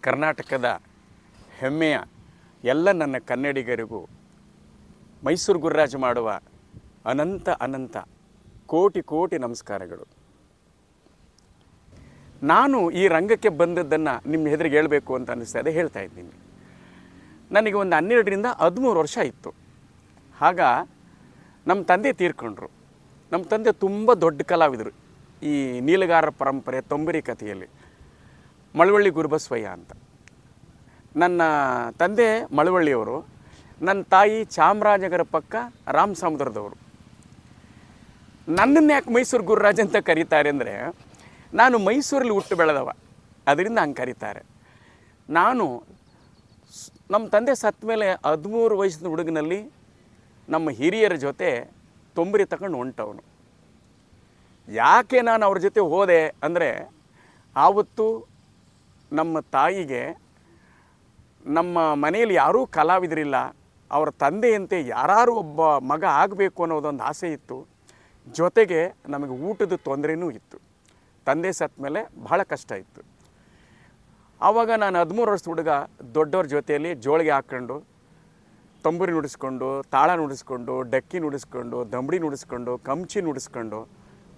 ಕರ್ನಾಟಕದ ಹೆಮ್ಮೆಯ ಎಲ್ಲ ನನ್ನ ಕನ್ನಡಿಗರಿಗೂ ಮೈಸೂರು ಗುರುರಾಜ ಮಾಡುವ ಅನಂತ ಅನಂತ ಕೋಟಿ ಕೋಟಿ ನಮಸ್ಕಾರಗಳು. ನಾನು ಈ ರಂಗಕ್ಕೆ ಬಂದದ್ದನ್ನು ನಿಮ್ಮ ಎದುರಿಗೆ ಹೇಳಬೇಕು ಅಂತ ಅನ್ನಿಸ್ತದೆ, ಹೇಳ್ತಾ ಇದ್ದೀನಿ. ನನಗೆ ಒಂದು 12ರಿಂದ 13 ವರ್ಷ ಇತ್ತು. ಆಗ ನಮ್ಮ ತಂದೆ ತೀರ್ಕೊಂಡ್ರು. ನಮ್ಮ ತಂದೆ ತುಂಬ ದೊಡ್ಡ ಕಲಾವಿದರು. ಈ ನೀಲಗಾರರ ಪರಂಪರೆ ತೊಂಬರಿ ಕಥೆಯಲ್ಲಿ ಮಳವಳ್ಳಿ ಗುರುಬಸವಯ್ಯ ಅಂತ. ನನ್ನ ತಂದೆ ಮಳವಳ್ಳಿಯವರು, ನನ್ನ ತಾಯಿ ಚಾಮರಾಜನಗರ ಪಕ್ಕ ರಾಮಸಮುದ್ರದವರು. ನನ್ನನ್ನು ಯಾಕೆ ಮೈಸೂರು ಗುರುರಾಜ ಅಂತ ಕರೀತಾರೆ ಅಂದರೆ, ನಾನು ಮೈಸೂರಲ್ಲಿ ಹುಟ್ಟು ಬೆಳೆದವ, ಅದರಿಂದ ಹಂಗೆ ಕರೀತಾರೆ. ನಾನು ನಮ್ಮ ತಂದೆ ಸತ್ತ ಮೇಲೆ 13 ವಯಸ್ಸಿನ ಹುಡುಗನಲ್ಲಿ ನಮ್ಮ ಹಿರಿಯರ ಜೊತೆ ತೊಂಬರಿ ತಗೊಂಡು ಹೊಂಟವನು. ಯಾಕೆ ನಾನು ಅವ್ರ ಜೊತೆ ಹೋದೆ ಅಂದರೆ, ಆವತ್ತು ನಮ್ಮ ತಾಯಿಗೆ ನಮ್ಮ ಮನೆಯಲ್ಲಿ ಯಾರೂ ಕಲಾವಿದರಿಲ್ಲ, ಅವರ ತಂದೆಯಂತೆ ಯಾರು ಒಬ್ಬ ಮಗ ಆಗಬೇಕು ಅನ್ನೋದೊಂದು ಆಸೆ ಇತ್ತು. ಜೊತೆಗೆ ನಮಗೆ ಊಟದ ತೊಂದರೆನೂ ಇತ್ತು. ತಂದೆ ಸತ್ತ ಮೇಲೆ ಭಾಳ ಕಷ್ಟ ಇತ್ತು. ಆವಾಗ ನಾನು 13 ವರ್ಷದ ಹುಡುಗ ದೊಡ್ಡವ್ರ ಜೊತೆಯಲ್ಲಿ ಜೋಳಿಗೆ ಹಾಕ್ಕೊಂಡು, ತಂಬೂರಿ ನುಡಿಸ್ಕೊಂಡು, ತಾಳ ನುಡಿಸ್ಕೊಂಡು, ಡಕ್ಕಿ ನುಡಿಸ್ಕೊಂಡು, ದಂಬಡಿ ನುಡಿಸ್ಕೊಂಡು, ಕಂಚಿ ನುಡಿಸ್ಕೊಂಡು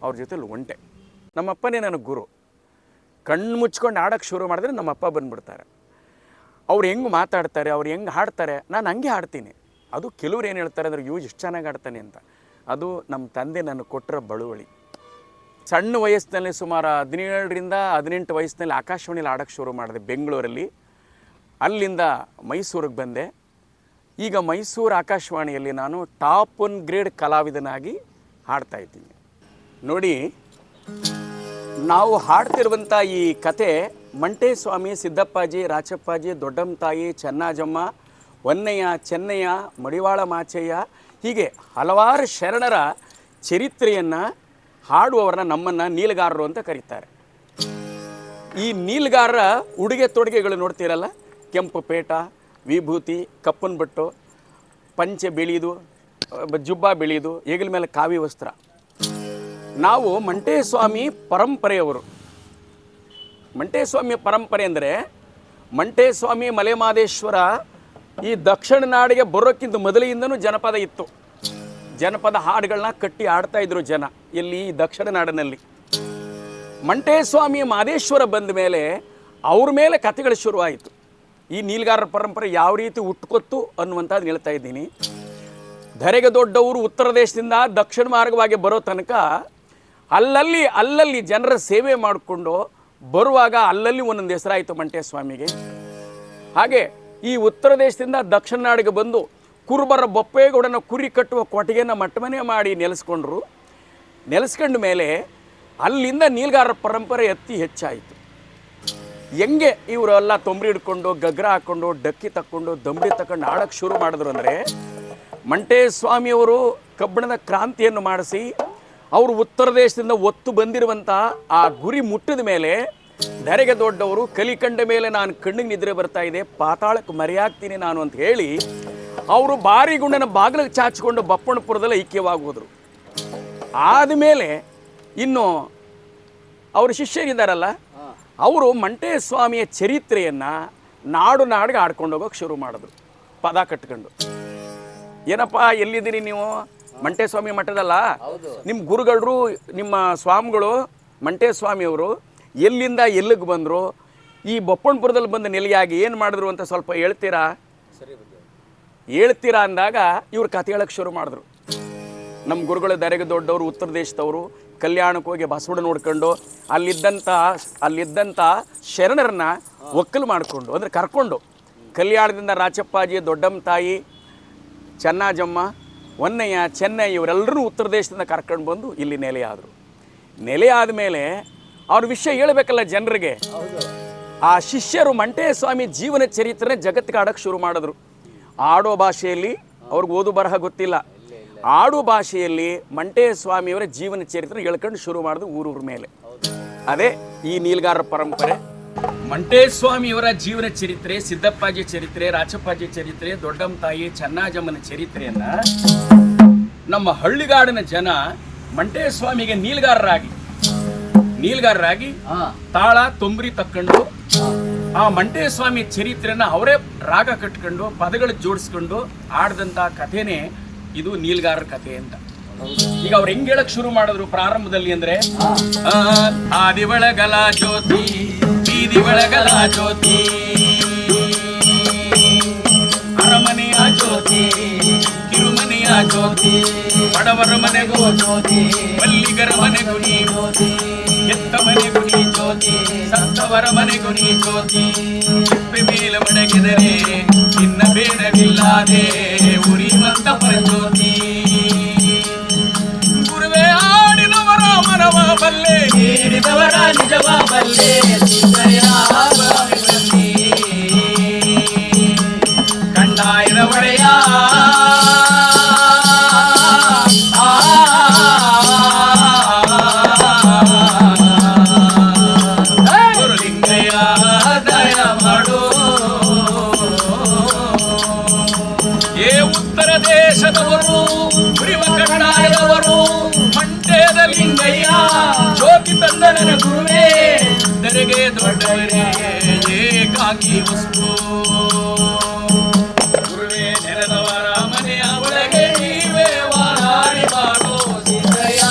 ಅವ್ರ ಜೊತೆಲಿ ಒಂಟೆ. ನಮ್ಮಪ್ಪನೇ ನನಗೆ ಗುರು. ಕಣ್ಣು ಮುಚ್ಕೊಂಡು ಆಡೋಕ್ಕೆ ಶುರು ಮಾಡಿದ್ರೆ ನಮ್ಮಪ್ಪ ಬಂದುಬಿಡ್ತಾರೆ. ಅವ್ರು ಹೆಂಗೆ ಮಾತಾಡ್ತಾರೆ, ಅವ್ರು ಹೆಂಗೆ ಹಾಡ್ತಾರೆ, ನಾನು ಹಂಗೆ ಹಾಡ್ತೀನಿ. ಅದು ಕೆಲವ್ರು ಏನು ಹೇಳ್ತಾರೆ ಅಂದರೆ, ಎಷ್ಟು ಚೆನ್ನಾಗಿ ಆಡ್ತಾನೆ ಅಂತ. ಅದು ನಮ್ಮ ತಂದೆ ನನಗೆ ಕೊಟ್ಟಿರೋ ಬಳುವಳಿ. ಸಣ್ಣ ವಯಸ್ಸಿನಲ್ಲಿ ಸುಮಾರು 17ರಿಂದ 18 ವಯಸ್ಸಿನಲ್ಲಿ ಆಕಾಶವಾಣಿಯಲ್ಲಿ ಆಡೋಕ್ಕೆ ಶುರು ಮಾಡಿದೆ ಬೆಂಗಳೂರಲ್ಲಿ. ಅಲ್ಲಿಂದ ಮೈಸೂರಿಗೆ ಬಂದೆ. ಈಗ ಮೈಸೂರು ಆಕಾಶವಾಣಿಯಲ್ಲಿ ನಾನು ಟಾಪ್ 1 ಗ್ರೇಡ್ ಕಲಾವಿದನಾಗಿ ಹಾಡ್ತಾಯಿದ್ದೀನಿ. ನೋಡಿ, ನಾವು ಹಾಡ್ತಿರುವಂಥ ಈ ಕತೆ ಮಂಟೇಸ್ವಾಮಿ, ಸಿದ್ದಪ್ಪಾಜಿ, ರಾಚಪ್ಪಾಜಿ, ದೊಡ್ಡಮ್ಮ ತಾಯಿ, ಚೆನ್ನಾಜಮ್ಮ, ಹೊನ್ನಯ್ಯ, ಚೆನ್ನಯ್ಯ, ಮಡಿವಾಳ ಮಾಚಯ್ಯ, ಹೀಗೆ ಹಲವಾರು ಶರಣರ ಚರಿತ್ರೆಯನ್ನು ಹಾಡುವವರನ್ನ ನಮ್ಮನ್ನು ನೀಲಗಾರರು ಅಂತ ಕರೀತಾರೆ. ಈ ನೀಲಗಾರರ ಉಡುಗೆ ತೊಡುಗೆಗಳು ನೋಡ್ತೀರಲ್ಲ, ಕೆಂಪು ಪೇಟ, ವಿಭೂತಿ, ಕಪ್ಪನ ಬಟ್ಟು, ಪಂಚೆ ಬೆಳೆಯೋದು, ಜುಬ್ಬ ಬೆಳೆಯೋದು, ಹೆಗಲ ಮೇಲೆ ಕಾವಿ ವಸ್ತ್ರ. ನಾವು ಮಂಟೇಸ್ವಾಮಿ ಪರಂಪರೆಯವರು. ಮಂಟೇಸ್ವಾಮಿಯ ಪರಂಪರೆ ಅಂದರೆ, ಮಂಟೇಸ್ವಾಮಿ ಮಲೆಮಾದೇಶ್ವರ ಈ ದಕ್ಷಿಣ ನಾಡಿಗೆ ಬರೋಕ್ಕಿಂತ ಮೊದಲಿಂದನೂ ಜನಪದ ಇತ್ತು. ಜನಪದ ಹಾಡುಗಳನ್ನ ಕಟ್ಟಿ ಆಡ್ತಾಯಿದ್ರು ಜನ ಇಲ್ಲಿ ಈ ದಕ್ಷಿಣ ನಾಡಿನಲ್ಲಿ. ಮಂಟೇಸ್ವಾಮಿ ಮಾದೇಶ್ವರ ಬಂದ ಮೇಲೆ ಅವ್ರ ಮೇಲೆ ಕಥೆಗಳು ಶುರುವಾಯಿತು. ಈ ನೀಲಗಾರರ ಪರಂಪರೆ ಯಾವ ರೀತಿ ಹುಟ್ಕೊತ್ತು ಅನ್ನುವಂಥದ್ದು ಹೇಳ್ತಾ ಇದ್ದೀನಿ. ಧರೆಗೆ ದೊಡ್ಡವರು ಉತ್ತರ ದೇಶದಿಂದ ದಕ್ಷಿಣ ಮಾರ್ಗವಾಗಿ ಬರೋ ತನಕ ಅಲ್ಲಲ್ಲಿ ಜನರ ಸೇವೆ ಮಾಡಿಕೊಂಡು ಬರುವಾಗ ಅಲ್ಲಲ್ಲಿ ಒಂದೊಂದು ಹೆಸರಾಯಿತು ಮಂಟೇಸ್ವಾಮಿಗೆ. ಹಾಗೆ ಈ ಉತ್ತರ ದೇಶದಿಂದ ದಕ್ಷಿಣ ನಾಡಿಗೆ ಬಂದು ಕುರುಬರ ಬೊಪ್ಪೇಗೌಡನ ಕುರಿ ಕಟ್ಟುವ ಕೊಟ್ಟಿಗೆಯನ್ನು ಮಟ್ಟಮನೆ ಮಾಡಿ ನೆಲೆಸ್ಕೊಂಡ್ರು. ನೆಲೆಸ್ಕೊಂಡ ಮೇಲೆ ಅಲ್ಲಿಂದ ನೀಲಗಾರರ ಪರಂಪರೆ ಅತಿ ಹೆಚ್ಚಾಯಿತು. ಹೆಂಗೆ ಇವರೆಲ್ಲ ತೊಂಬರಿ ಹಿಡ್ಕೊಂಡು, ಗಗ್ರ ಹಾಕ್ಕೊಂಡು, ಡಕ್ಕಿ ತಕ್ಕೊಂಡು, ದಂಬಡಿ ತಗೊಂಡು ಆಡೋಕ್ಕೆ ಶುರು ಮಾಡಿದ್ರು ಅಂದರೆ, ಮಂಟೇಸ್ವಾಮಿಯವರು ಕಬ್ಬಿಣದ ಕ್ರಾಂತಿಯನ್ನು ಮಾಡಿಸಿ ಅವರು ಉತ್ತರ ದೇಶದಿಂದ ಒತ್ತು ಬಂದಿರುವಂಥ ಆ ಗುರಿ ಮುಟ್ಟಿದ ಮೇಲೆ ಧರೆಗೆ ದೊಡ್ಡವರು ಕಲಿಕಂಡ ಮೇಲೆ ನಾನು ಕಣ್ಣಿಗೆ ನಿದ್ರೆ ಬರ್ತಾ ಇದೆ, ಪಾತಾಳಕ್ಕೆ ಮರೆಯಾಗ್ತೀನಿ ನಾನು ಅಂತ ಹೇಳಿ ಅವರು ಬಾರಿಗುಂಡನ ಬಾಗಿಲಿಗೆ ಚಾಚಿಕೊಂಡು ಬಪ್ಪಣಪುರದಲ್ಲಿ ಐಕ್ಯವಾಗೋದ್ರು. ಆದಮೇಲೆ ಇನ್ನು ಅವ್ರ ಶಿಷ್ಯರಿದ್ದಾರಲ್ಲ, ಅವರು ಮಂಟೇಸ್ವಾಮಿಯ ಚರಿತ್ರೆಯನ್ನು ನಾಡು ನಾಡಿಗೆ ಆಡ್ಕೊಂಡು ಹೋಗೋಕೆ ಶುರು ಮಾಡಿದ್ರು, ಪದ ಕಟ್ಕೊಂಡು. ಏನಪ್ಪ ಎಲ್ಲಿದ್ದೀರಿ ನೀವು? ಮಂಟೇಸ್ವಾಮಿ ಮಠದಲ್ಲ, ನಿಮ್ಮ ಗುರುಗಳರು, ನಿಮ್ಮ ಸ್ವಾಮಿಗಳು ಮಂಟೇಸ್ವಾಮಿಯವರು ಎಲ್ಲಿಂದ ಎಲ್ಲಿಗೆ ಬಂದರು, ಈ ಬಪ್ಪಣಪುರದಲ್ಲಿ ಬಂದು ನೆಲೆಯಾಗಿ ಏನು ಮಾಡಿದ್ರು ಅಂತ ಸ್ವಲ್ಪ ಹೇಳ್ತೀರಾ ಅಂದಾಗ ಇವ್ರು ಕಥೆ ಹೇಳೋಕ್ಕೆ ಶುರು ಮಾಡಿದ್ರು. ನಮ್ಮ ಗುರುಗಳು ಧರೆಗೆ ದೊಡ್ಡವರು ಉತ್ತರ ದೇಶದವರು, ಕಲ್ಯಾಣಕ್ಕೆ ಹೋಗಿ ಬಸವಣ್ಣ ನೋಡ್ಕೊಂಡು ಅಲ್ಲಿದ್ದಂಥ ಶರಣರನ್ನ ಒಕ್ಕಲು ಮಾಡಿಕೊಂಡು, ಅಂದರೆ ಕರ್ಕೊಂಡು, ಕಲ್ಯಾಣದಿಂದ ರಾಚಪ್ಪಾಜಿ, ದೊಡ್ಡಮ್ಮ ತಾಯಿ, ಚೆನ್ನಾಜಮ್ಮ, ಹೊನ್ನಯ್ಯ, ಚೆನ್ನಯ್ಯ ಇವರೆಲ್ಲರೂ ಉತ್ತರ ದೇಶದಿಂದ ಕರ್ಕೊಂಡು ಬಂದು ಇಲ್ಲಿ ನೆಲೆಯಾದರು. ನೆಲೆಯಾದ ಮೇಲೆ ಅವ್ರ ವಿಷಯ ಹೇಳಬೇಕಲ್ಲ ಜನರಿಗೆ. ಆ ಶಿಷ್ಯರು ಮಂಟೇಸ್ವಾಮಿ ಜೀವನ ಚರಿತ್ರೆ ಜಗತ್ತಿಗೆ ಆಡೋಕ್ಕೆ ಶುರು ಮಾಡಿದ್ರು. ಆಡೋ ಭಾಷೆಯಲ್ಲಿ, ಅವ್ರಿಗೆ ಓದು ಬರಹ ಗೊತ್ತಿಲ್ಲ, ಆಡು ಭಾಷೆಯಲ್ಲಿ ಮಂಟೇಸ್ವಾಮಿಯವರ ಜೀವನ ಚರಿತ್ರೆ ಹೇಳ್ಕೊಂಡು ಶುರು ಮಾಡಿದ್ರು ಊರೂರ ಮೇಲೆ. ಅದೇ ಈ ನೀಲಗಾರರ ಪರಂಪರೆ. ಮಂಟೇಸ್ವಾಮಿಯವರ ಜೀವನ ಚರಿತ್ರೆ, ಸಿದ್ದಪ್ಪಾಜಿ ಚರಿತ್ರೆ, ರಾಚಪ್ಪಾಜಿ ಚರಿತ್ರೆ, ದೊಡ್ಡಮ್ಮ ತಾಯಿ, ಚೆನ್ನಾಜಮ್ಮನ ಚರಿತ್ರೆಯನ್ನ ನಮ್ಮ ಹಳ್ಳಿಗಾಡಿನ ಜನ ಮಂಟೇಸ್ವಾಮಿಗೆ ನೀಲಗಾರರಾಗಿ ತಾಳ ತೊಂಬರಿ ತಕ್ಕೊಂಡು ಆ ಮಂಟೇಶ ಸ್ವಾಮಿ ಚರಿತ್ರೆನ ಅವರೇ ರಾಗ ಕಟ್ಕೊಂಡು ಪದಗಳು ಜೋಡಿಸ್ಕೊಂಡು ಆಡ್ದಂಥ ಕಥೆನೇ ಇದು ನೀಲ್ಗಾರರ ಕಥೆ ಅಂತ. ಈಗ ಅವ್ರು ಹೆಂಗ್ ಹೇಳಕ್ ಶುರು ಮಾಡಿದ್ರು ಪ್ರಾರಂಭದಲ್ಲಿ ಅಂದ್ರೆ, ಆದಿ ಒಳಗಲ ಜ್ಯೋತಿ ಬೀದಿ ಒಳಗಲ ಜ್ಯೋತಿ, ಅರಮನೆಯ ಜ್ಯೋತಿ ಕಿರುಮನೆಯ ಜ್ಯೋತಿ, ಬಡವರ ಮನೆಗೂ ಜ್ಯೋತಿ ಮಲ್ಲಿಗರ ಮನೆಗೂ ನೀ ಜ್ಯೋತಿ, ಎತ್ತ ಮನೆಗೂ ನೀ ಜ್ಯೋತಿ ಸತ್ತವರ ಮನೆಗೂ ನೀ ಜ್ಯೋತಿ, ಚಿಪ್ಪೆ ಮೇಲೆ ಮಡಗಿದರೆ ಇನ್ನ ಬೇಡವಿಲ್ಲದೆ ಉರಿಯುವಂತ ಪ್ರಜ್ಯೋತಿ, ಗುರುವೇ ಆಡಿದವರ ಮನವ ಬಲ್ಲೆ ನೀಡಿದವರ ನಿಜವ ಬಲ್ಲೆ, ಕಂಡಾಯದ ಒಡೆಯ ದೇಶದವರು ಉರಿವ ಕನ್ನಡದವರು ಮಂಟೇದ ಲಿಂಗಯ್ಯ ಜ್ಯೋತಿ ತಂದನ ಗುರುವೇ ತೆರೆಗೆ ದೊಡ್ಡವರೇ ಏಕಾಗಿ ವಸ್ತು, ಗುರುವೇ ನೆರೆದವರ ಮನೆಯ ಒಳಗೆ ನೀವೇ ವಾರಾಡಿ ಬಾರೋ ಸಿದ್ದಯ್ಯ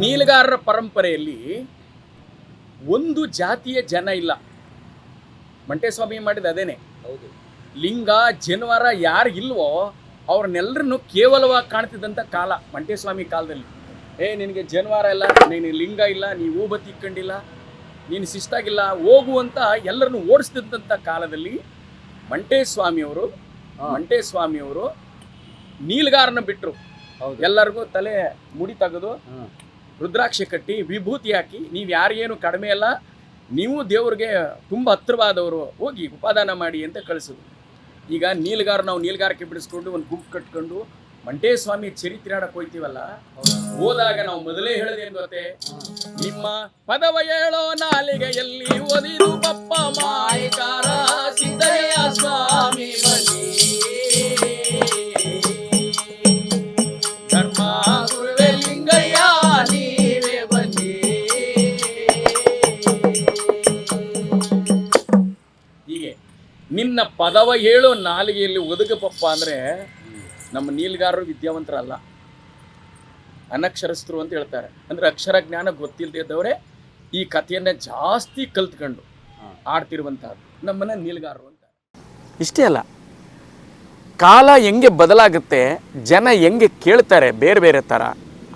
ನೀಲಗಾರರ ಪರಂಪರೆಯಲ್ಲಿ ಒಂದು ಜಾತಿಯ ಜನ ಇಲ್ಲ. ಮಂಟೇಸ್ವಾಮಿ ಮಾಡಿದ ಅದೇನೆ. ಲಿಂಗ ಜನವಾರ ಯಾರು ಇಲ್ವೋ ಅವ್ರನ್ನೆಲ್ಲರನ್ನು ಕೇವಲವಾಗಿ ಕಾಣ್ತಿದ್ದಂಥ ಕಾಲ ಮಂಟೇಸ್ವಾಮಿ ಕಾಲದಲ್ಲಿ. ನಿನಗೆ ಜನವಾರ ಇಲ್ಲ, ನೀನು ಲಿಂಗ ಇಲ್ಲ, ನೀವು ಊಬತ್ತಿ ಇಕ್ಕೊಂಡಿಲ್ಲ, ನೀನು ಶಿಸ್ತಾಗಿಲ್ಲ, ಹೋಗುವಂತ ಎಲ್ಲರನ್ನು ಓಡಿಸ್ತಿದ್ದಂಥ ಕಾಲದಲ್ಲಿ ಮಂಟೇಸ್ವಾಮಿಯವರು ನೀಲಗಾರನ ಬಿಟ್ಟರು. ಎಲ್ಲರಿಗೂ ತಲೆ ಮುಡಿ ತೆಗೆದು ರುದ್ರಾಕ್ಷಿ ಕಟ್ಟಿ ವಿಭೂತಿ ಹಾಕಿ, ನೀವು ಯಾರಿಗೇನು ಕಡಿಮೆ ಅಲ್ಲ, ನೀವು ದೇವ್ರಿಗೆ ತುಂಬ ಹತ್ತಿರವಾದವರು, ಹೋಗಿ ಉಪಾದಾನ ಮಾಡಿ ಅಂತ ಕಳಿಸೋದು. ಈಗ ನಾವು ನೀಲಗಾರಕ್ಕೆ ಬಿಡಿಸ್ಕೊಂಡು ಒಂದು ಗುಂಪು ಕಟ್ಕೊಂಡು ಮಂಟೇಸ್ವಾಮಿ ಚರಿತ್ರೆ ಆಡಕ್ಕೆ ಹೋಗ್ತೀವಲ್ಲ, ಹೋದಾಗ ನಾವು ಮೊದಲೇ ಹೇಳೋದೇನು ಗೊತ್ತೇ, ನಿಮ್ಮ ಪದವ ಹೇಳೋ ನಾಲಿಗೆಯಲ್ಲಿ ಓದಿದು ಪಪ್ಪ ಮಾಯಕಾರ ಸಿದ್ದಯ್ಯ ಸ್ವಾಮಿ ಬನ್ನಿ, ಧರ್ಮ ಗುರುವೇ ಲಿಂಗಯ್ಯ ನೀವೇ ಬನ್ನಿ. ಹೀಗೆ ನಿನ್ನ ಪದವ ಹೇಳೋ ನಾಲಿಗೆಯಲ್ಲಿ ಒದಗಪ್ಪ ಅಂದ್ರೆ ನಮ್ಮ ನೀಲ್ಗಾರರು ವಿದ್ಯಾವಂತರಲ್ಲ, ಅನಕ್ಷರಸ್ಥರು ಅಂತ ಹೇಳ್ತಾರೆ. ಅಂದ್ರೆ ಅಕ್ಷರ ಜ್ಞಾನ ಗೊತ್ತಿಲ್ಲದೆ ಇದ್ದವರೇ ಈ ಕಥೆಯನ್ನ ಜಾಸ್ತಿ ಕಲ್ತ್ಕೊಂಡು ಆಡ್ತಿರುವಂತಹದ್ದು ನಮ್ಮನ್ನ ನೀಲ್ಗಾರರು ಅಂತ. ಇಷ್ಟೇ ಅಲ್ಲ, ಕಾಲ ಹೆಂಗೆ ಬದಲಾಗುತ್ತೆ, ಜನ ಹೆಂಗೆ ಕೇಳ್ತಾರೆ ಬೇರೆ ಬೇರೆ ಥರ,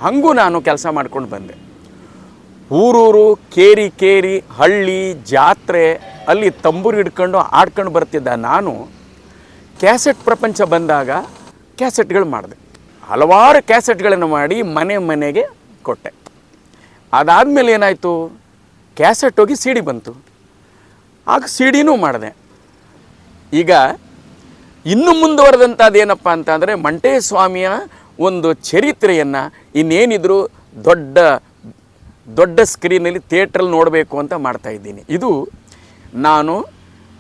ಹಂಗೂ ನಾನು ಕೆಲಸ ಮಾಡ್ಕೊಂಡು ಬಂದೆ. ಊರೂರು ಕೇರಿ ಹಳ್ಳಿ ಜಾತ್ರೆ ಅಲ್ಲಿ ತಂಬೂರು ಹಿಡ್ಕೊಂಡು ಆಡ್ಕೊಂಡು ಬರ್ತಿದ್ದ ನಾನು ಕ್ಯಾಸೆಟ್ ಪ್ರಪಂಚ ಬಂದಾಗ ಕ್ಯಾಸೆಟ್ಗಳು ಮಾಡಿದೆ. ಹಲವಾರು ಕ್ಯಾಸೆಟ್ಗಳನ್ನು ಮಾಡಿ ಮನೆಗೆ ಕೊಟ್ಟೆ. ಅದಾದಮೇಲೆ ಏನಾಯಿತು, ಕ್ಯಾಸೆಟ್ ಹೋಗಿ ಸಿ ಡಿ ಬಂತು, ಆಗ ಸಿ ಡಿನೂ ಮಾಡಿದೆ. ಈಗ ಇನ್ನು ಮುಂದುವರೆದಂಥದ್ದು ಏನಪ್ಪ ಅಂತಂದರೆ ಮಂಟೇಸ್ವಾಮಿಯ ಒಂದು ಚರಿತ್ರೆಯನ್ನು ಇನ್ನೇನಿದ್ರು ದೊಡ್ಡ ಸ್ಕ್ರೀನಲ್ಲಿ ಥಿಯೇಟ್ರಲ್ಲಿ ನೋಡಬೇಕು ಅಂತ ಮಾಡ್ತಾಯಿದ್ದೀನಿ. ಇದು ನಾನು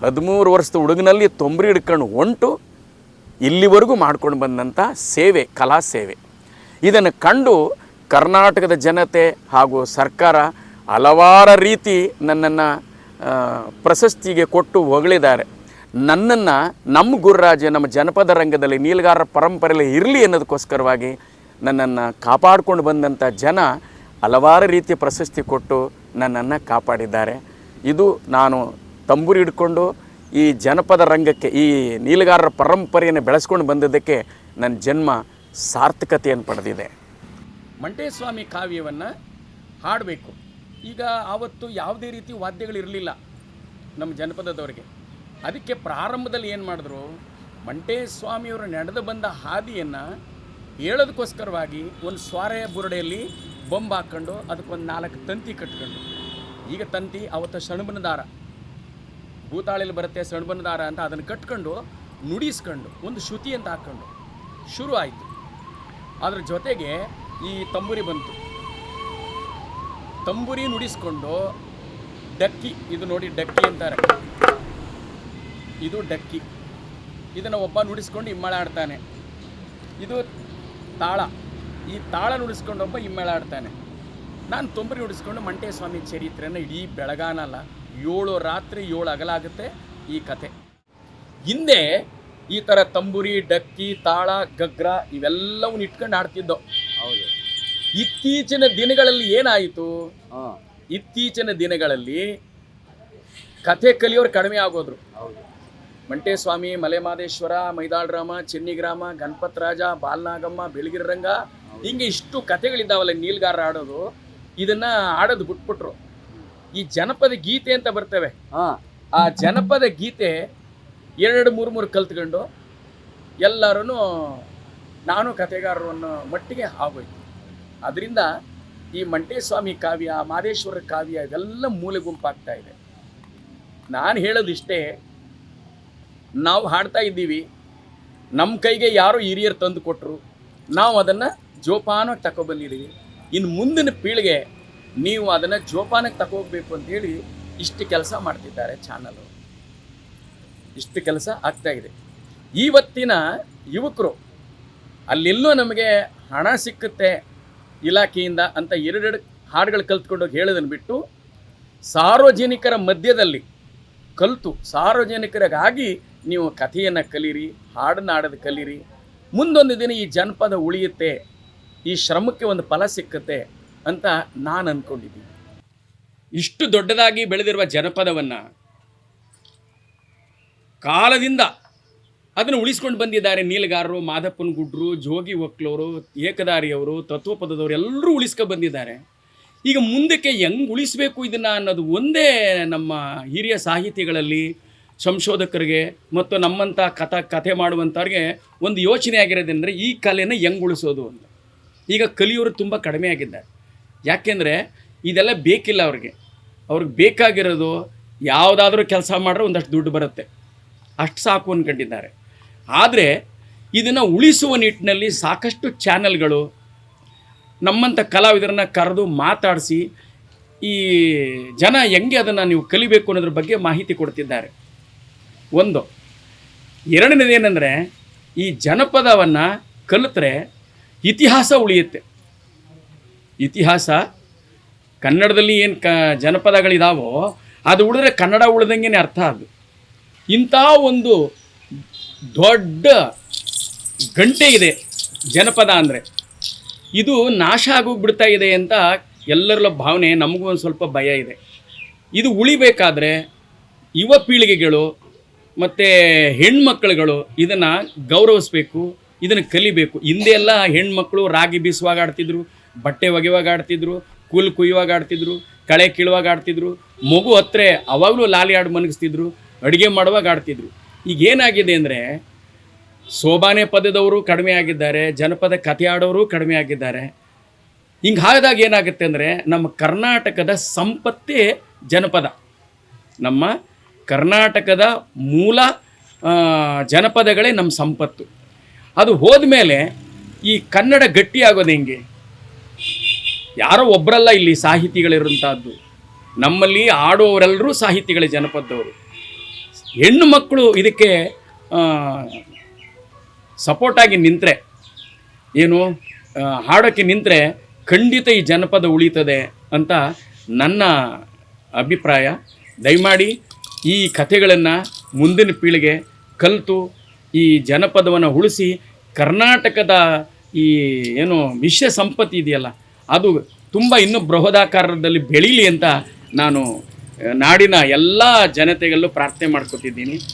13 ವರ್ಷದ ಹುಡುಗನಲ್ಲಿ ತೊಂಬರಿ ಹಿಡ್ಕೊಂಡು ಹೊಂಟು ಇಲ್ಲಿವರೆಗೂ ಮಾಡ್ಕೊಂಡು ಬಂದಂಥ ಸೇವೆ, ಕಲಾ ಸೇವೆ. ಇದನ್ನು ಕಂಡು ಕರ್ನಾಟಕದ ಜನತೆ ಹಾಗೂ ಸರ್ಕಾರ ಹಲವಾರು ರೀತಿ ನನ್ನನ್ನು ಪ್ರಶಸ್ತಿಗೆ ಕೊಟ್ಟು ಹೊಗಳಿದ್ದಾರೆ. ನನ್ನನ್ನು ನಮ್ಮ ಗುರುರಾಜ ನಮ್ಮ ಜನಪದ ರಂಗದಲ್ಲಿ ನೀಲಗಾರರ ಪರಂಪರೆಯಲ್ಲಿ ಇರಲಿ ಅನ್ನೋದಕ್ಕೋಸ್ಕರವಾಗಿ ನನ್ನನ್ನು ಕಾಪಾಡಿಕೊಂಡು ಬಂದಂಥ ಜನ ಹಲವಾರು ರೀತಿಯ ಪ್ರಶಸ್ತಿ ಕೊಟ್ಟು ನನ್ನನ್ನು ಕಾಪಾಡಿದ್ದಾರೆ. ಇದು ನಾನು ತಂಬೂರಿ ಹಿಡ್ಕೊಂಡು ಈ ಜನಪದ ರಂಗಕ್ಕೆ ಈ ನೀಲಗಾರರ ಪರಂಪರೆಯನ್ನು ಬೆಳೆಸ್ಕೊಂಡು ಬಂದಿದ್ದಕ್ಕೆ ನನ್ನ ಜನ್ಮ ಸಾರ್ಥಕತೆಯನ್ನು ಪಡೆದಿದೆ. ಮಂಟೇಸ್ವಾಮಿ ಕಾವ್ಯವನ್ನು ಹಾಡಬೇಕು. ಈಗ ಆವತ್ತು ಯಾವುದೇ ರೀತಿ ವಾದ್ಯಗಳಿರಲಿಲ್ಲ ನಮ್ಮ ಜನಪದದವರಿಗೆ. ಅದಕ್ಕೆ ಪ್ರಾರಂಭದಲ್ಲಿ ಏನು ಮಾಡಿದ್ರು, ಮಂಟೇಸ್ವಾಮಿಯವರು ನಡೆದು ಬಂದ ಹಾದಿಯನ್ನು ಹೇಳೋದಕ್ಕೋಸ್ಕರವಾಗಿ ಒಂದು ಸ್ವಾರೆಯ ಬುರುಡೆಯಲ್ಲಿ ಬೊಂಬು ಹಾಕ್ಕೊಂಡು ಅದಕ್ಕೊಂದು 4 ತಂತಿ ಕಟ್ಕೊಂಡು, ಈಗ ತಂತಿ ಅವತ್ತು ಸೆಣಬನ ದಾರ ಭೂತಾಳೆಯಲ್ಲಿ ಬರುತ್ತೆ ಸೆಣಬನ ದಾರ ಅಂತ, ಅದನ್ನು ಕಟ್ಕೊಂಡು ನುಡಿಸ್ಕೊಂಡು ಒಂದು ಶ್ರುತಿ ಅಂತ ಹಾಕ್ಕೊಂಡು ಶುರು ಆಯಿತು. ಅದ್ರ ಜೊತೆಗೆ ಈ ತಂಬೂರಿ ಬಂತು. ತಂಬುರಿ ನುಡಿಸ್ಕೊಂಡು ಡಕ್ಕಿ, ಇದು ನೋಡಿ ಡಕ್ಕಿ ಅಂತಾರೆ, ಇದು ಡಕ್ಕಿ, ಇದನ್ನು ಒಬ್ಬ ನುಡಿಸ್ಕೊಂಡು ಹಿಮ್ಮೇಳ ಆಡ್ತಾನೆ. ಇದು ತಾಳ, ಈ ತಾಳ ನುಡಿಸ್ಕೊಂಡು ಒಬ್ಬ ಹಿಮ್ಮೇಳ ಆಡ್ತಾನೆ. ನಾನು ತಂಬುರಿ ನುಡಿಸ್ಕೊಂಡು ಮಂಟೆ ಸ್ವಾಮಿ ಚರಿತ್ರೆಯನ್ನು ಇಡೀ ಬೆಳಗಾನಲ್ಲ 7 ರಾತ್ರಿ 7 ಹಗಲಾಗುತ್ತೆ ಈ ಕತೆ. ಹಿಂದೆ ಈ ಥರ ತಂಬುರಿ, ಡಕ್ಕಿ, ತಾಳ, ಗಗ್ರ ಇವೆಲ್ಲವನ್ನ ಇಟ್ಕೊಂಡು ಆಡ್ತಿದ್ದೋ. ಹೌದು. ಇತ್ತೀಚಿನ ದಿನಗಳಲ್ಲಿ ಏನಾಯಿತು, ಇತ್ತೀಚಿನ ದಿನಗಳಲ್ಲಿ ಕಥೆ ಕಲಿಯೋರು ಕಡಿಮೆ ಆಗೋದ್ರು. ಹೌದು. ಮಂಟೇಸ್ವಾಮಿ, ಮಲೆಮಾದೇಶ್ವರ, ಮೈದಾಳರಾಮ, ಚೆನ್ನಿಗ್ರಾಮ, ಗಣಪತರಾಜ, ಬಾಲನಾಗಮ್ಮ, ಬೆಳಗಿರಿ ರಂಗ, ಹಿಂಗೆ ಇಷ್ಟು ಕಥೆಗಳಿದ್ದಾವಲ್ಲ ನೀಲ್ಗಾರ ಆಡೋದು, ಇದನ್ನ ಆಡೋದು ಬಿಟ್ಬಿಟ್ರು. ಈ ಜನಪದ ಗೀತೆ ಅಂತ ಬರ್ತವೆ, ಆ ಜನಪದ ಗೀತೆ 2-3 ಕಲ್ತ್ಕೊಂಡು ಎಲ್ಲರೂ ನಾನು ಕಥೆಗಾರರು ಅನ್ನೋ ಮಟ್ಟಿಗೆ ಆಗೋಯ್ತು. ಅದರಿಂದ ಈ ಮಂಟೇಸ್ವಾಮಿ ಕಾವ್ಯ, ಮಾದೇಶ್ವರ ಕಾವ್ಯ ಇವೆಲ್ಲ ಮೂಲೆ ಗುಂಪಾಗ್ತಾ ಇದೆ. ನಾನು ಹೇಳೋದಿಷ್ಟೇ, ನಾವು ಹಾಡ್ತಾ ಇದ್ದೀವಿ, ನಮ್ಮ ಕೈಗೆ ಯಾರೋ ಹಿರಿಯರು ತಂದು ಕೊಟ್ಟರು, ನಾವು ಅದನ್ನು ಜೋಪಾನಕ್ಕೆ ತಗೊಬಂದಿದ್ದೀವಿ. ಇನ್ನು ಮುಂದಿನ ಪೀಳಿಗೆ ನೀವು ಅದನ್ನು ಜೋಪಾನಕ್ಕೆ ತಗೋಬೇಕು ಅಂತೇಳಿ ಇಷ್ಟು ಕೆಲಸ ಮಾಡ್ತಿದ್ದಾರೆ ಚಾನಲು, ಇಷ್ಟು ಕೆಲಸ ಆಗ್ತಾ ಇದೆ. ಇವತ್ತಿನ ಯುವಕರು ಅಲ್ಲೆಲ್ಲೋ ನಮಗೆ ಹಣ ಸಿಕ್ಕುತ್ತೆ ಇಲಾಖೆಯಿಂದ ಅಂತ 2 ಹಾಡುಗಳು ಕಲ್ತ್ಕೊಂಡೋಗಿ ಹೇಳೋದನ್ನು ಬಿಟ್ಟು ಸಾರ್ವಜನಿಕರ ಮಧ್ಯದಲ್ಲಿ ಕಲಿತು ಸಾರ್ವಜನಿಕರಿಗಾಗಿ ನೀವು ಕಥೆಯನ್ನು ಕಲೀರಿ, ಹಾಡನ್ನು ಆಡೋದು ಕಲೀರಿ. ಮುಂದೊಂದು ದಿನ ಈ ಜನಪದ ಉಳಿಯುತ್ತೆ, ಈ ಶ್ರಮಕ್ಕೆ ಒಂದು ಫಲ ಸಿಕ್ಕುತ್ತೆ ಅಂತ ನಾನು ಅಂದ್ಕೊಂಡಿದ್ದೀನಿ. ಇಷ್ಟು ದೊಡ್ಡದಾಗಿ ಬೆಳೆದಿರುವ ಜನಪದವನ್ನು ಕಾಲದಿಂದ ಅದನ್ನು ಉಳಿಸ್ಕೊಂಡು ಬಂದಿದ್ದಾರೆ ನೀಲಗಾರರು, ಮಾದಪ್ಪನ ಗುಡ್ರು, ಜೋಗಿ ಒಕ್ಲವರು, ಏಕದಾರಿಯವರು, ತತ್ವಪದದವರು ಎಲ್ಲರೂ ಉಳಿಸ್ಕೊಂಡು ಬಂದಿದ್ದಾರೆ. ಈಗ ಮುಂದಕ್ಕೆ ಹೆಂಗೆ ಉಳಿಸಬೇಕು ಇದನ್ನು ಅನ್ನೋದು ಒಂದೇ ನಮ್ಮ ಹಿರಿಯ ಸಾಹಿತಿಗಳಲ್ಲಿ, ಸಂಶೋಧಕರಿಗೆ ಮತ್ತು ನಮ್ಮಂಥ ಕಥೆ ಮಾಡುವಂಥವ್ರಿಗೆ ಒಂದು ಯೋಚನೆ ಆಗಿರೋದಂದರೆ ಈ ಕಲೆನ ಹೆಂಗೆ ಉಳಿಸೋದು ಅಂತ. ಈಗ ಕಲಿಯೋರು ತುಂಬ ಕಡಿಮೆ ಆಗಿದ್ದಾರೆ. ಯಾಕೆಂದರೆ ಇದೆಲ್ಲ ಬೇಕಿಲ್ಲ ಅವ್ರಿಗೆ ಬೇಕಾಗಿರೋದು ಯಾವುದಾದ್ರೂ ಕೆಲಸ ಮಾಡಿದ್ರೆ ಒಂದಷ್ಟು ದುಡ್ಡು ಬರುತ್ತೆ, ಅಷ್ಟು ಸಾಕು ಅಂದ್ಕೊಂಡಿದ್ದಾರೆ. ಆದರೆ ಇದನ್ನು ಉಳಿಸುವ ನಿಟ್ಟಿನಲ್ಲಿ ಸಾಕಷ್ಟು ಚಾನಲ್ಗಳು ನಮ್ಮಂಥ ಕಲಾವಿದರನ್ನು ಕರೆದು ಮಾತಾಡಿಸಿ ಈ ಜನ ಹೆಂಗೆ ಅದನ್ನು ನೀವು ಕಲಿಬೇಕು ಅನ್ನೋದ್ರ ಬಗ್ಗೆ ಮಾಹಿತಿ ಕೊಡ್ತಿದ್ದಾರೆ. ಒಂದು. ಎರಡನೇದೇನೆಂದರೆ ಈ ಜನಪದವನ್ನು ಕಲಿತ್ರೆ ಇತಿಹಾಸ ಉಳಿಯುತ್ತೆ. ಇತಿಹಾಸ ಕನ್ನಡದಲ್ಲಿ ಏನು ಜನಪದಗಳಿದಾವೋ ಅದು ಉಳಿದ್ರೆ ಕನ್ನಡ ಉಳಿದಂಗೆ ಅರ್ಥ. ಅದು ಇಂಥ ಒಂದು ದೊಡ್ಡ ಗಂಟೆ ಇದೆ ಜನಪದ ಅಂದರೆ, ಇದು ನಾಶ ಆಗೋಗ್ಬಿಡ್ತಾ ಇದೆ ಅಂತ ಎಲ್ಲರ ಭಾವನೆ. ನಮಗೂ ಒಂದು ಸ್ವಲ್ಪ ಭಯ ಇದೆ. ಇದು ಉಳಿಬೇಕಾದ್ರೆ ಯುವ ಪೀಳಿಗೆಗಳು ಮತ್ತು ಹೆಣ್ಮಕ್ಳುಗಳು ಇದನ್ನು ಗೌರವಿಸ್ಬೇಕು, ಇದನ್ನು ಕಲಿಬೇಕು. ಹಿಂದೆ ಎಲ್ಲ ಹೆಣ್ಮಕ್ಳು ರಾಗಿ ಬೀಸುವಾಗ ಆಡ್ತಿದ್ರು, ಬಟ್ಟೆ ಒಗೆಯುವಾಗ ಆಡ್ತಿದ್ರು, ಕೂಲ್ ಕುಯ್ಯುವಾಗ ಆಡ್ತಿದ್ರು, ಕಳೆ ಕೀಳುವಾಗ ಆಡ್ತಿದ್ರು, ಮಗು ಹತ್ರ ಅವಾಗಲೂ ಲಾಲಿ ಆಡಿ ಮನಗಿಸ್ತಿದ್ರು, ಅಡುಗೆ ಮಾಡುವಾಗ ಆಡ್ತಿದ್ರು. ಈಗ ಏನಾಗಿದೆ ಅಂದರೆ ಸೋಬಾನೆ ಪದದವರು ಕಡಿಮೆ ಆಗಿದ್ದಾರೆ, ಜನಪದ ಕಥೆ ಆಡೋರು ಕಡಿಮೆ ಆಗಿದ್ದಾರೆ. ಹಿಂಗೆ ಆದಾಗ ಏನಾಗುತ್ತೆ ಅಂದರೆ ನಮ್ಮ ಕರ್ನಾಟಕದ ಸಂಪತ್ತೇ ಜನಪದ. ನಮ್ಮ ಕರ್ನಾಟಕದ ಮೂಲ ಜನಪದಗಳೇ ನಮ್ಮ ಸಂಪತ್ತು. ಅದು ಹೋದ್ಮೇಲೆ ಈ ಕನ್ನಡ ಗಟ್ಟಿಯಾಗೋದು ಹೆಂಗೆ? ಯಾರೋ ಒಬ್ಬರಲ್ಲ ಇಲ್ಲಿ ಸಾಹಿತಿಗಳಿರುವಂಥದ್ದು. ನಮ್ಮಲ್ಲಿ ಆಡೋರೆಲ್ಲರೂ ಸಾಹಿತಿಗಳೇ, ಜನಪದದವರು. ಹೆಣ್ಣು ಮಕ್ಕಳು ಇದಕ್ಕೆ ಸಪೋರ್ಟಾಗಿ ನಿಂತರೆ, ಏನು ಹಾಡೋಕ್ಕೆ ನಿಂತರೆ ಖಂಡಿತ ಈ ಜನಪದ ಉಳಿತದೆ ಅಂತ ನನ್ನ ಅಭಿಪ್ರಾಯ. ದಯಮಾಡಿ ಈ ಕಥೆಗಳನ್ನು ಮುಂದಿನ ಪೀಳಿಗೆ ಕಲಿತು ಈ ಜನಪದವನ್ನು ಉಳಿಸಿ ಕರ್ನಾಟಕದ ಈ ಏನು ವಿಶ್ವ ಸಂಪತ್ತಿ ಇದೆಯಲ್ಲ ಅದು ತುಂಬ ಇನ್ನೂ ಬೃಹದಾಕಾರದಲ್ಲಿ ಬೆಳೀಲಿ ಅಂತ ನಾನು ನಾಡಿನ ಎಲ್ಲ ಜನತೆಗಳಲ್ಲೂ ಪ್ರಾರ್ಥನೆ ಮಾಡ್ಕೊತಿದ್ದೀನಿ.